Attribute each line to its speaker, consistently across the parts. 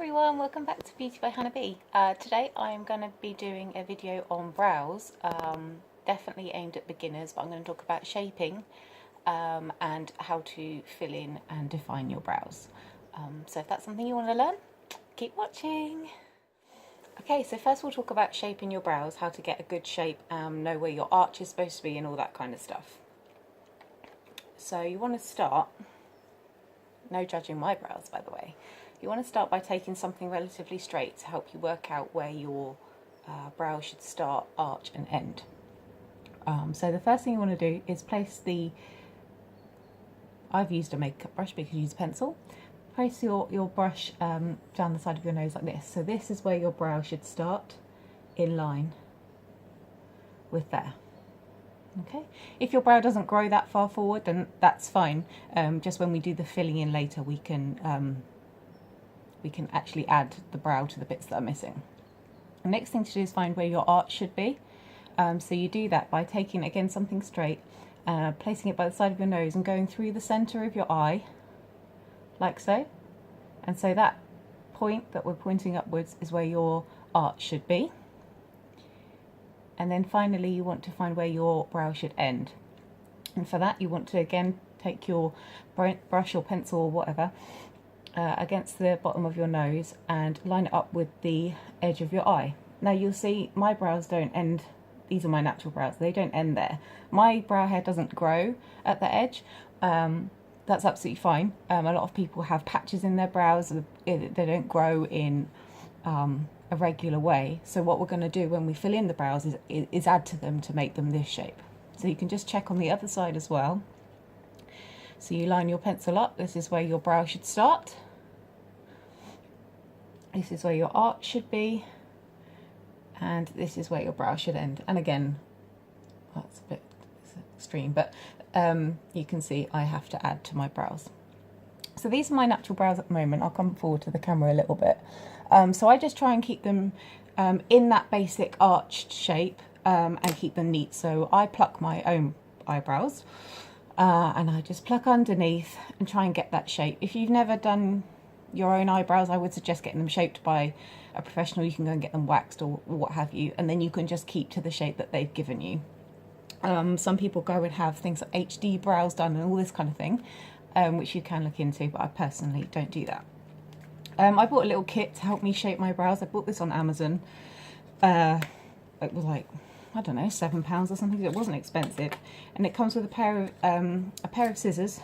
Speaker 1: everyone, welcome back to Beauty by Hannah B. Today I'm going to be doing a video on brows, definitely aimed at beginners, but I'm going to talk about shaping and how to fill in and define your brows. So if that's something you want to learn, keep watching. Okay, so first we'll talk about shaping your brows, how to get a good shape, know where your arch is supposed to be and all that kind of stuff. So you want to start, no judging my brows by the way, you want to start by taking something relatively straight to help you work out where your brow should start, arch and end. So the first thing you want to do is place I've used a makeup brush, but you can use a pencil. Place your brush down the side of your nose like this. So this is where your brow should start, in line with there. Okay, if your brow doesn't grow that far forward, then that's fine. Just when we do the filling in later, we can actually add the brow to the bits that are missing. The next thing to do is find where your arch should be. So you do that by taking, again, something straight, placing it by the side of your nose and going through the centre of your eye, like so. And so that point that we're pointing upwards is where your arch should be. And then finally you want to find where your brow should end. And for that you want to again take your brush or pencil or whatever against the bottom of your nose and line it up with the edge of your eye. Now you'll see my brows don't end, these are my natural brows, they don't end there. My brow hair doesn't grow at the edge. That's absolutely fine. A lot of people have patches in their brows, they don't grow in a regular way. So what we're going to do when we fill in the brows is add to them to make them this shape. So you can just check on the other side as well. So you line your pencil up, this is where your brow should start. This is where your arch should be. And this is where your brow should end. And again, that's a bit extreme, but you can see I have to add to my brows. So these are my natural brows at the moment. I'll come forward to the camera a little bit. So I just try and keep them in that basic arched shape and keep them neat. So I pluck my own eyebrows and I just pluck underneath and try and get that shape. If you've never done your own eyebrows, I would suggest getting them shaped by a professional. You can go and get them waxed or what have you, and then you can just keep to the shape that they've given you. Some people go and have things like HD brows done and all this kind of thing, which you can look into, but I personally don't do that. I bought a little kit to help me shape my brows. I bought this on Amazon. It was like, I don't know, £7 or something. It wasn't expensive, and it comes with a pair of scissors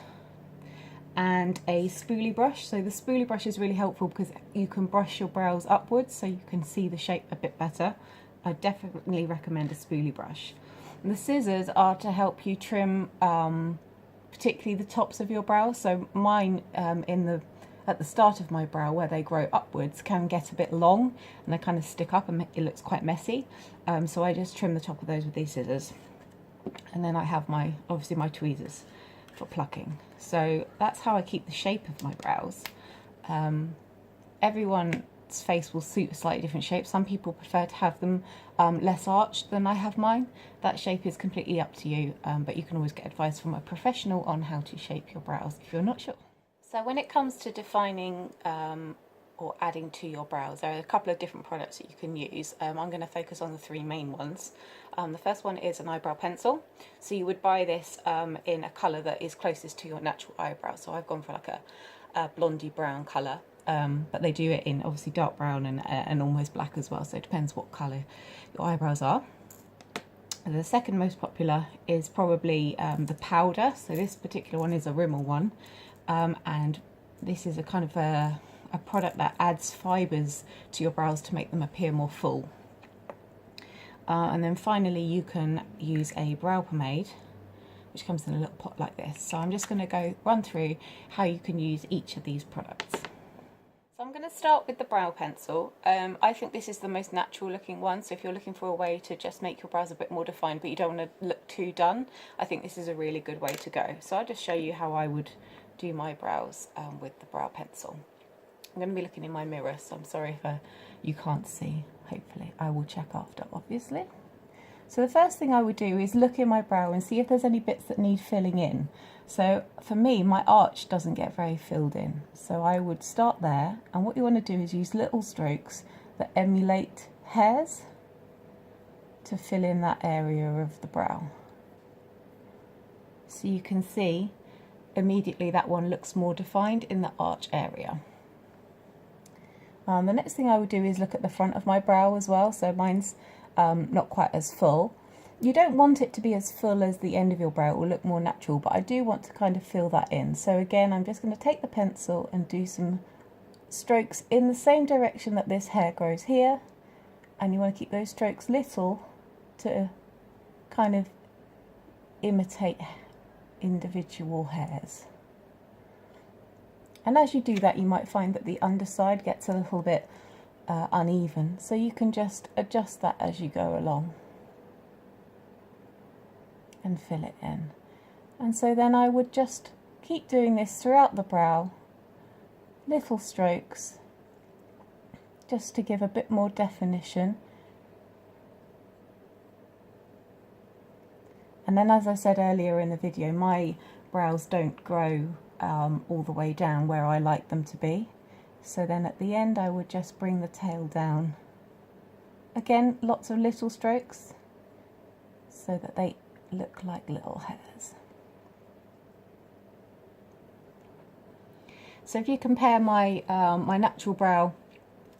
Speaker 1: and a spoolie brush. So the spoolie brush is really helpful because you can brush your brows upwards so you can see the shape a bit better. I definitely recommend a spoolie brush. And the scissors are to help you trim particularly the tops of your brows. So mine at the start of my brow, where they grow upwards, can get a bit long and they kind of stick up and it looks quite messy. So I just trim the top of those with these scissors. And then I have obviously my tweezers for plucking. So that's how I keep the shape of my brows. Everyone's face will suit a slightly different shape. Some people prefer to have them less arched than I have mine. That shape is completely up to you, but you can always get advice from a professional on how to shape your brows if you're not sure. So when it comes to defining or adding to your brows, there are a couple of different products that you can use. I'm going to focus on the three main ones. The first one is an eyebrow pencil. So you would buy this in a colour that is closest to your natural eyebrow. So I've gone for like a blondie brown colour, but they do it in obviously dark brown and almost black as well. So it depends what colour your eyebrows are. The second most popular is probably the powder. So this particular one is a Rimmel one. And this is a kind of a product that adds fibres to your brows to make them appear more full. And then finally you can use a brow pomade, which comes in a little pot like this. So I'm just going to run through how you can use each of these products. So I'm going to start with the brow pencil. I think this is the most natural looking one, so if you're looking for a way to just make your brows a bit more defined but you don't want to look too done, I think this is a really good way to go. So I'll just show you how I would do my brows with the brow pencil. I'm going to be looking in my mirror, so I'm sorry if you can't see. Hopefully I will check after, obviously. So the first thing I would do is look in my brow and see if there's any bits that need filling in. So for me, my arch doesn't get very filled in. So I would start there, and what you want to do is use little strokes that emulate hairs to fill in that area of the brow. So you can see immediately that one looks more defined in the arch area. The next thing I would do is look at the front of my brow as well. So mine's not quite as full. You don't want it to be as full as the end of your brow, it will look more natural, but I do want to kind of fill that in. So again, I'm just going to take the pencil and do some strokes in the same direction that this hair grows here, and you want to keep those strokes little to kind of imitate individual hairs. And as you do that, you might find that the underside gets a little bit uneven, so you can just adjust that as you go along and fill it in. And so then I would just keep doing this throughout the brow, little strokes, just to give a bit more definition. And then, as I said earlier in the video, my brows don't grow all the way down where I like them to be. So then at the end I would just bring the tail down. Again, lots of little strokes so that they look like little hairs. So if you compare my my natural brow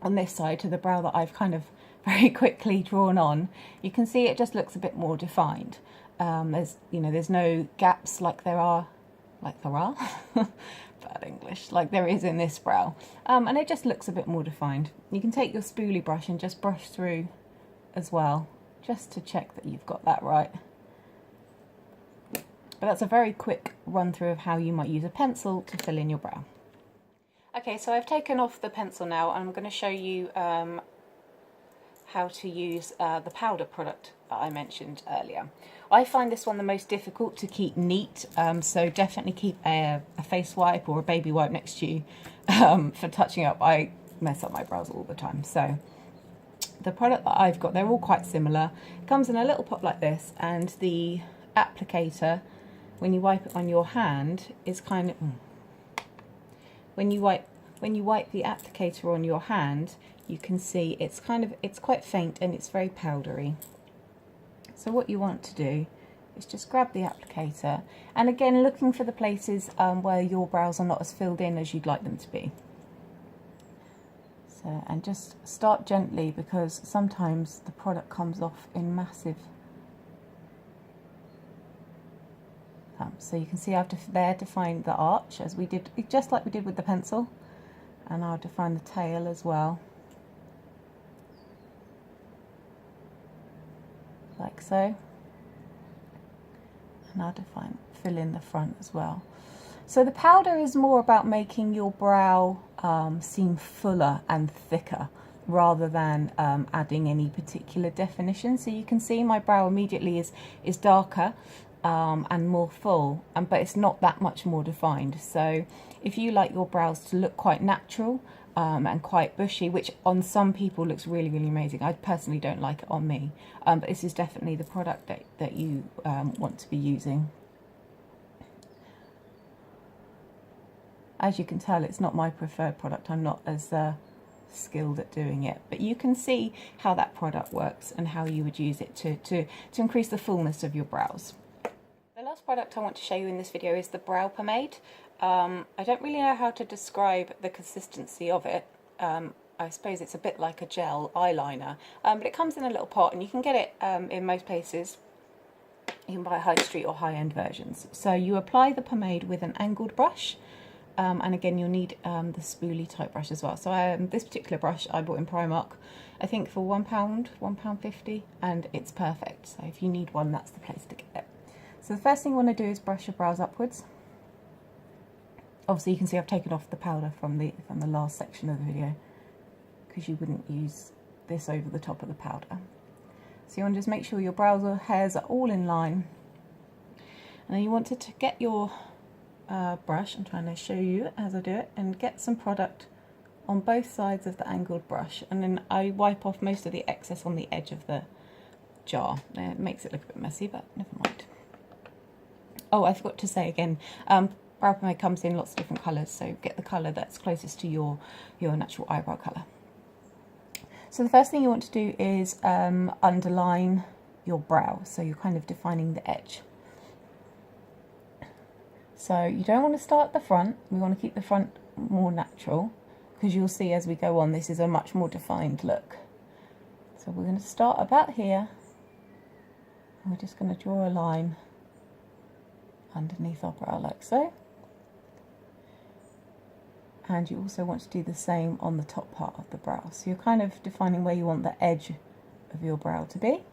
Speaker 1: on this side to the brow that I've kind of very quickly drawn on, you can see it just looks a bit more defined. There's no gaps like there are bad English, like there is in this brow, and it just looks a bit more defined. You can take your spoolie brush and just brush through as well, just to check that you've got that right. But that's a very quick run through of how you might use a pencil to fill in your brow. Okay, so I've taken off the pencil now, and I'm going to show you how to use the powder product that I mentioned earlier. I find this one the most difficult to keep neat, so definitely keep a face wipe or a baby wipe next to you for touching up. I mess up my brows all the time. So the product that I've got, they're all quite similar. It comes in a little pot like this, and the applicator, when you wipe it on your hand, is kind of... When you wipe the applicator on your hand, you can see it's quite faint and it's very powdery. So what you want to do is just grab the applicator, and again looking for the places where your brows are not as filled in as you'd like them to be. So, and just start gently, because sometimes the product comes off in massive... so you can see I've there defined the arch as we did, just like we did with the pencil, and I'll define the tail as well, like so, and I'll fill in the front as well. So the powder is more about making your brow seem fuller and thicker, rather than adding any particular definition. So you can see my brow immediately is darker and more full, but it's not that much more defined. So if you like your brows to look quite natural and quite bushy, which on some people looks really, really amazing, I personally don't like it on me, but this is definitely the product that you want to be using. As you can tell, it's not my preferred product. I'm not as skilled at doing it, but you can see how that product works and how you would use it to increase the fullness of your brows. The last product I want to show you in this video is the brow pomade. I don't really know how to describe the consistency of it. I suppose it's a bit like a gel eyeliner, but it comes in a little pot, and you can get it in most places. You can buy high street or high-end versions. So you apply the pomade with an angled brush, and again you'll need the spoolie type brush as well. So this particular brush I bought in Primark, I think for £1, £1.50, and it's perfect. So if you need one, that's the place to get it. So the first thing you want to do is brush your brows upwards. Obviously you can see I've taken off the powder from the last section of the video, because you wouldn't use this over the top of the powder. So you want to just make sure your brows or hairs are all in line, and then you want to get your brush, I'm trying to show you as I do it, and get some product on both sides of the angled brush, and then I wipe off most of the excess on the edge of the jar. It makes it look a bit messy, but never mind. Oh, I forgot to say again, brow pomade comes in lots of different colours, so get the colour that's closest to your natural eyebrow colour. So the first thing you want to do is underline your brow, so you're kind of defining the edge. So you don't want to start at the front, we want to keep the front more natural, because you'll see as we go on this is a much more defined look. So we're going to start about here, and we're just going to draw a line underneath our brow like so. And you also want to do the same on the top part of the brow. So you're kind of defining where you want the edge of your brow to be.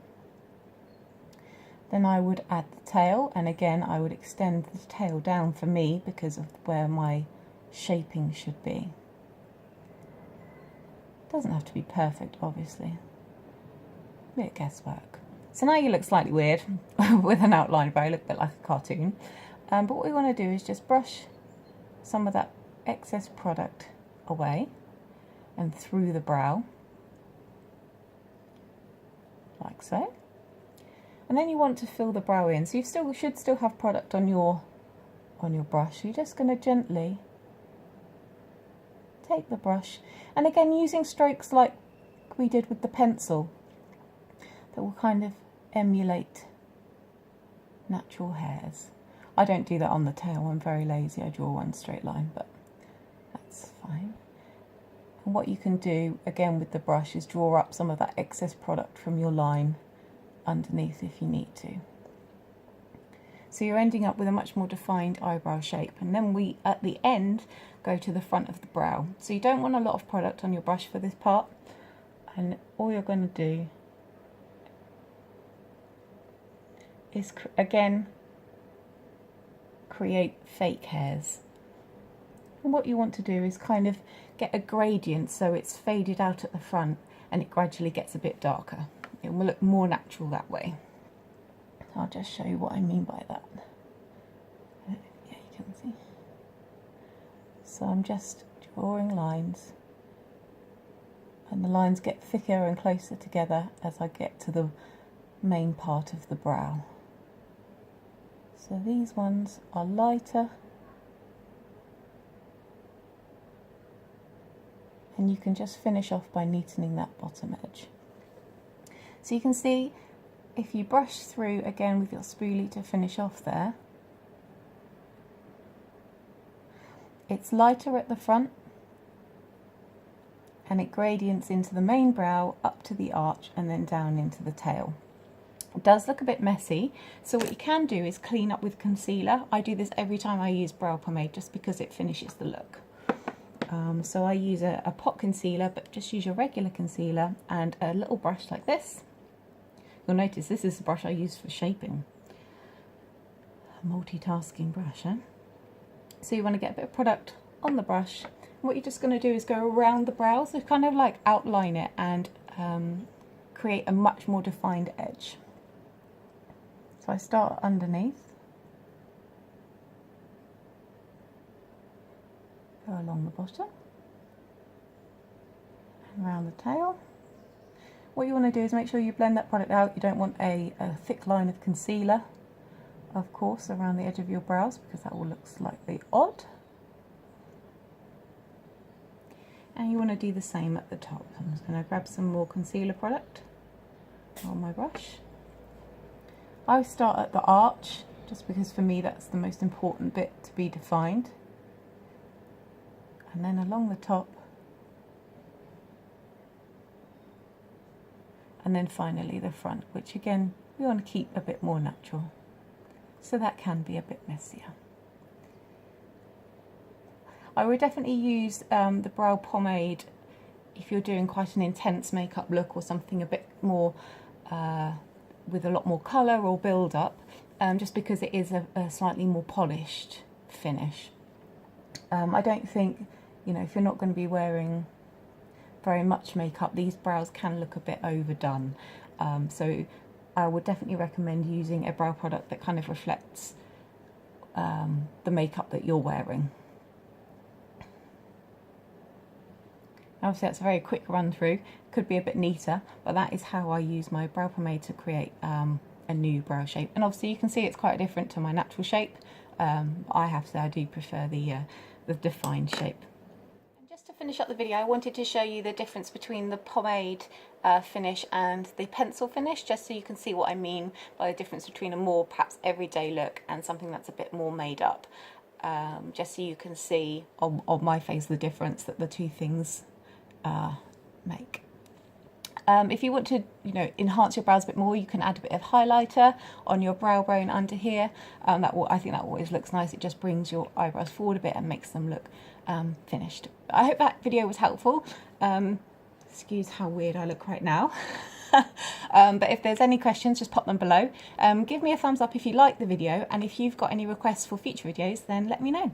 Speaker 1: Then I would add the tail, and again I would extend the tail down for me because of where my shaping should be. It doesn't have to be perfect, obviously. A bit of guesswork. So now you look slightly weird with an outline brow, you look a bit like a cartoon. But what we want to do is just brush some of that excess product away and through the brow, like so. And then you want to fill the brow in, so you should still have product on your brush. You're just going to gently take the brush, and again using strokes like we did with the pencil that will kind of emulate natural hairs. I don't do that on the tail, I'm very lazy, I draw one straight line, but that's fine. And what you can do again with the brush is draw up some of that excess product from your line underneath if you need to. So you're ending up with a much more defined eyebrow shape, and then we at the end go to the front of the brow. So you don't want a lot of product on your brush for this part, and all you're going to do is again create fake hairs. And what you want to do is kind of get a gradient so it's faded out at the front and it gradually gets a bit darker. It will look more natural that way. I'll just show you what I mean by that. Yeah, you can see. So I'm just drawing lines, and the lines get thicker and closer together as I get to the main part of the brow. So these ones are lighter, and you can just finish off by neatening that bottom edge. So you can see if you brush through again with your spoolie to finish off there, it's lighter at the front and it gradients into the main brow up to the arch and then down into the tail. It does look a bit messy, so what you can do is clean up with concealer. I do this every time I use brow pomade just because it finishes the look. So I use a pot concealer, but just use your regular concealer and a little brush like this. You'll notice this is the brush I use for shaping. A multitasking brush, eh? So you want to get a bit of product on the brush. And what you're just going to do is go around the brow, so kind of like outline it and create a much more defined edge. So I start underneath, go along the bottom, and around the tail. What you want to do is make sure you blend that product out. You don't want a thick line of concealer, of course, around the edge of your brows, because that will look slightly odd. And you want to do the same at the top. I'm just going to grab some more concealer product on my brush. I start at the arch, just because for me that's the most important bit to be defined. And then along the top. And then finally the front, which again, we want to keep a bit more natural. So that can be a bit messier. I would definitely use the brow pomade if you're doing quite an intense makeup look or something a bit more with a lot more colour or build up, just because it is a slightly more polished finish. I don't think, if you're not going to be wearing very much makeup, these brows can look a bit overdone. So I would definitely recommend using a brow product that kind of reflects the makeup that you're wearing. Obviously that's a very quick run through. could be a bit neater, but that is how I use my brow pomade to create a new brow shape. And obviously you can see it's quite different to my natural shape. I have to say I do prefer the defined shape. And just to finish up the video, I wanted to show you the difference between the pomade finish and the pencil finish, just so you can see what I mean by the difference between a more perhaps everyday look and something that's a bit more made up. Just so you can see on my face the difference that the two things make. If you want to, enhance your brows a bit more, you can add a bit of highlighter on your brow bone under here. I think that always looks nice. It just brings your eyebrows forward a bit and makes them look finished. I hope that video was helpful. Excuse how weird I look right now. But if there's any questions, just pop them below. Give me a thumbs up if you like the video, and if you've got any requests for future videos, then let me know.